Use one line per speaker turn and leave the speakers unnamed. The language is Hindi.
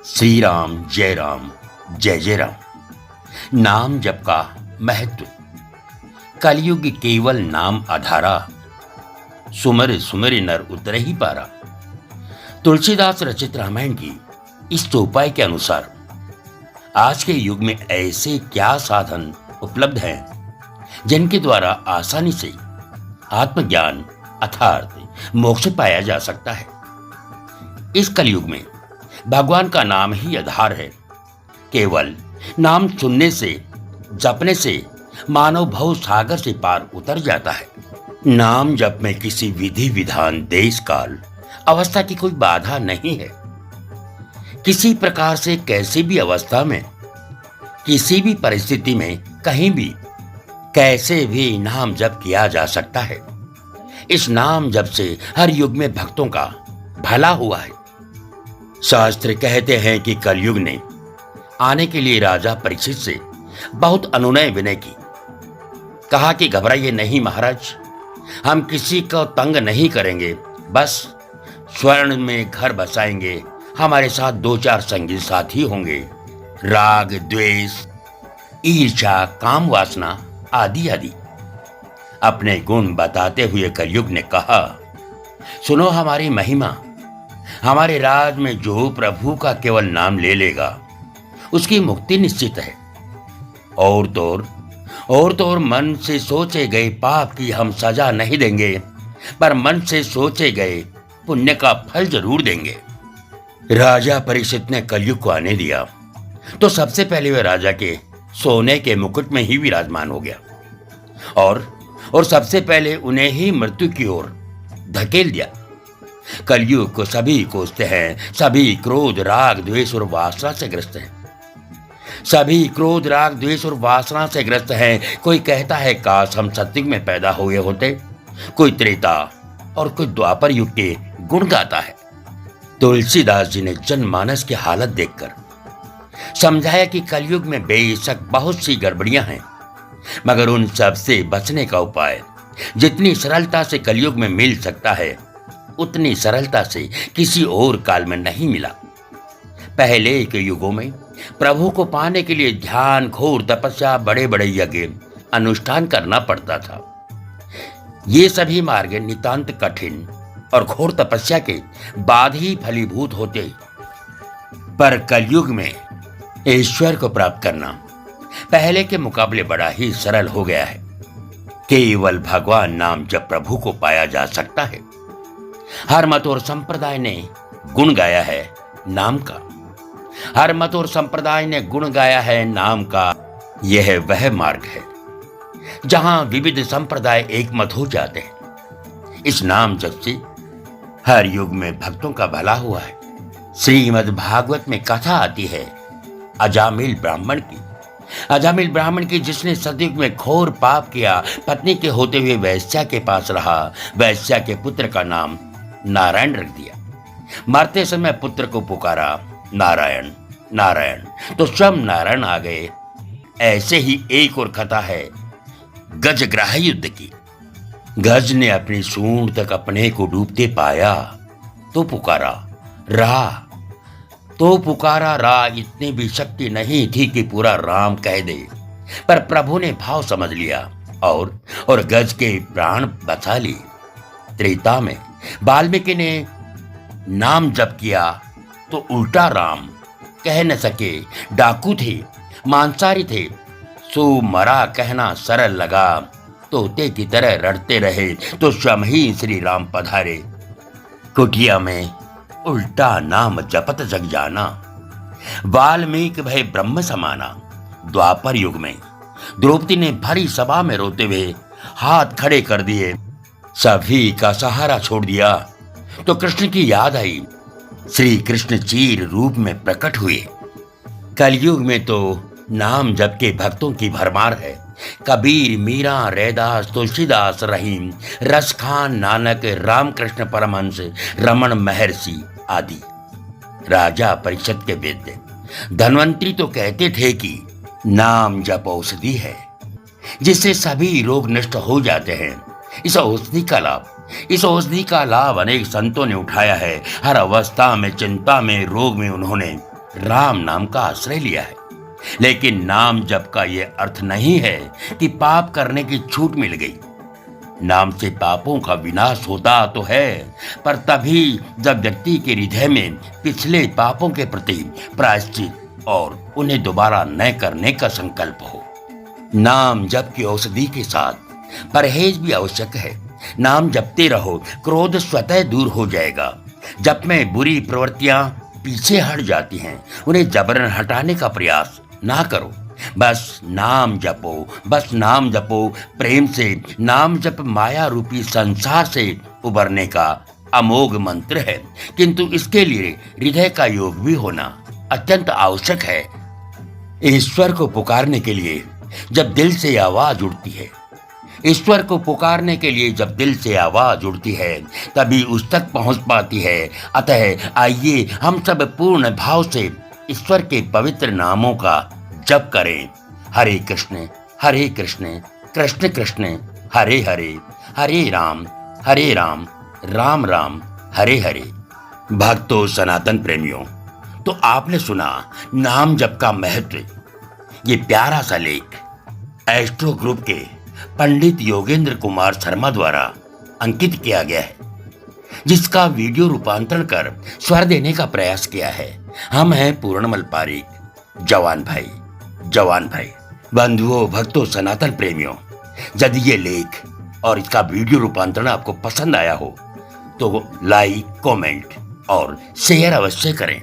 श्री राम, जय जय राम। नाम जप का महत्व। कलयुग केवल नाम आधारा, सुमर सुमर नर उतर ही पारा। तुलसीदास रचित रामायण की इस चौपाई के अनुसार आज के युग में ऐसे क्या साधन उपलब्ध हैं जिनके द्वारा आसानी से आत्मज्ञान अर्थात मोक्ष पाया जा सकता है। इस कलयुग में भगवान का नाम ही आधार है। केवल नाम सुनने से, जपने से मानव भव सागर से पार उतर जाता है। नाम जप में किसी विधि विधान, देश काल, अवस्था की कोई बाधा नहीं है। किसी प्रकार से, कैसी भी अवस्था में, किसी भी परिस्थिति में, कहीं भी, कैसे भी नाम जप किया जा सकता है। इस नाम जप से हर युग में भक्तों का भला हुआ है। शास्त्र कहते हैं कि कलयुग ने आने के लिए राजा परीक्षित से बहुत अनुनय विनय की। कहा कि घबराइए नहीं महाराज, हम किसी को तंग नहीं करेंगे, बस स्वर्ण में घर बसाएंगे, हमारे साथ 2-4 संगी साथी होंगे। राग, द्वेष, ईर्ष्या, काम वासना आदि आदि अपने गुण बताते हुए कलयुग ने कहा, सुनो हमारी महिमा। हमारे राज में जो प्रभु का केवल नाम ले लेगा उसकी मुक्ति निश्चित है। और तो और मन से सोचे गए पाप की हम सजा नहीं देंगे, पर मन से सोचे गए पुण्य का फल जरूर देंगे। राजा परीक्षित ने कलयुग को आने दिया तो सबसे पहले वह राजा के सोने के मुकुट में ही विराजमान हो गया और सबसे पहले उन्हें ही मृत्यु की ओर धकेल दिया। कलयुग को सभी कोसते हैं, सभी क्रोध, राग, द्वेष और वासना से ग्रस्त हैं। सभी क्रोध, राग, द्वेष और वासना से ग्रस्त हैं। कोई कहता है काश हम सतयुग में पैदा हुए होते, कोई त्रेता और कोई द्वापर युग के गुण गाता है। तुलसीदास जी ने जनमानस की हालत देखकर समझाया कि कलयुग में बेशक बहुत सी गड़बड़ियां हैं, मगर उन सब से बचने का उपाय जितनी सरलता से कलयुग में मिल सकता है, उतनी सरलता से किसी और काल में नहीं मिला। पहले के युगों में प्रभु को पाने के लिए ध्यान, घोर तपस्या, बड़े बड़े यज्ञ अनुष्ठान करना पड़ता था। ये सभी मार्ग नितांत कठिन और घोर तपस्या के बाद ही फलीभूत होते, पर कलयुग में ईश्वर को प्राप्त करना पहले के मुकाबले बड़ा ही सरल हो गया है। केवल भगवान नाम जब प्रभु को पाया जा सकता है। हर मत और संप्रदाय ने गुण गाया है नाम का। हर मत और संप्रदाय ने गुण गाया है नाम का। यह वह मार्ग है जहां विविध संप्रदाय एक मत हो जाते हैं। इस नाम जप से हर युग में भक्तों का भला हुआ है। श्रीमद् भागवत में कथा आती है अजामिल ब्राह्मण की जिसने सतयुग में घोर पाप किया, पत्नी के होते हुए वैश्या के पास रहा। वैश्या के पुत्र का नाम नारायण रख दिया। मरते समय पुत्र को पुकारा नारायण नारायण, तो स्वयं नारायण आ गए। ऐसे ही एक और कथा है गजग्राह युद्ध की। गज ने अपनी सूंड तक अपने को डूबते पाया तो पुकारा रा। इतनी भी शक्ति नहीं थी कि पूरा राम कह दे, पर प्रभु ने भाव समझ लिया और गज के प्राण बचा लिए। त्रेता में वाल्मीकि ने नाम जप किया तो उल्टा राम कह न सके। डाकू थे, मांसाहारी थे, सो मरा कहना सरल लगा। तोते की तरह रटते रहे तो स्वयं ही श्री राम पधारे। कुटिया में उल्टा नाम जपत जग जाना। वाल्मीकि भय ब्रह्म समाना। द्वापर युग में द्रौपदी ने भरी सभा में रोते हुए हाथ खड़े कर दिए, सभी का सहारा छोड़ दिया तो कृष्ण की याद आई। श्री कृष्ण चीर रूप में प्रकट हुए। कलयुग में तो नाम जप के भक्तों की भरमार है। कबीर, मीरा, रैदास, तुलसीदास, रहीम, रसखान, नानक, रामकृष्ण परमहंस, रमण महर्षि आदि। राजा परीक्षित के वेद्य धन्वंतरी तो कहते थे कि नाम जप औषधि है जिससे सभी रोग नष्ट हो जाते हैं। इस औषधि का लाभ अनेक संतों ने उठाया है। हर अवस्था में, चिंता में, रोग में उन्होंने राम नाम का आश्रय लिया है। लेकिन नाम जप का यह अर्थ नहीं है कि पाप करने की छूट मिल गई। नाम से पापों का विनाश होता तो है, पर तभी जब व्यक्ति के हृदय में पिछले पापों के प्रति प्रायश्चित और उन्हें दोबारा न करने का संकल्प हो। नाम जप की औषधि के साथ परहेज भी आवश्यक है। नाम जपते रहो, क्रोध स्वतः दूर हो जाएगा। जप में बुरी प्रवृत्तियां पीछे हट जाती हैं। उन्हें जबरन हटाने का प्रयास ना करो। बस नाम जपो, बस नाम जपो। प्रेम से नाम जप माया रूपी संसार से उबरने का अमोघ मंत्र है, किंतु इसके लिए हृदय का योग भी होना अत्यंत आवश्यक है। ईश्वर को पुकारने के लिए जब दिल से आवाज उठती है, ईश्वर को पुकारने के लिए जब दिल से आवाज उठती है, तभी उस तक पहुंच पाती है। अतः आइए हम सब पूर्ण भाव से ईश्वर के पवित्र नामों का जप करें। हरे कृष्ण कृष्ण कृष्ण हरे हरे, हरे राम राम राम हरे हरे। भक्तों, सनातन प्रेमियों, तो आपने सुना नाम जप का महत्व। ये प्यारा सा लेख एस्ट्रो ग्रुप के पंडित योगेंद्र कुमार शर्मा द्वारा अंकित किया गया है, जिसका वीडियो रूपांतरण कर स्वर देने का प्रयास किया है। हम हैं पूर्णमल पारिक, जवान भाई। बंधुओं, भक्तों, सनातन प्रेमियों, यदि ये लेख और इसका वीडियो रूपांतरण आपको पसंद आया हो तो लाइक, कमेंट और शेयर अवश्य करें।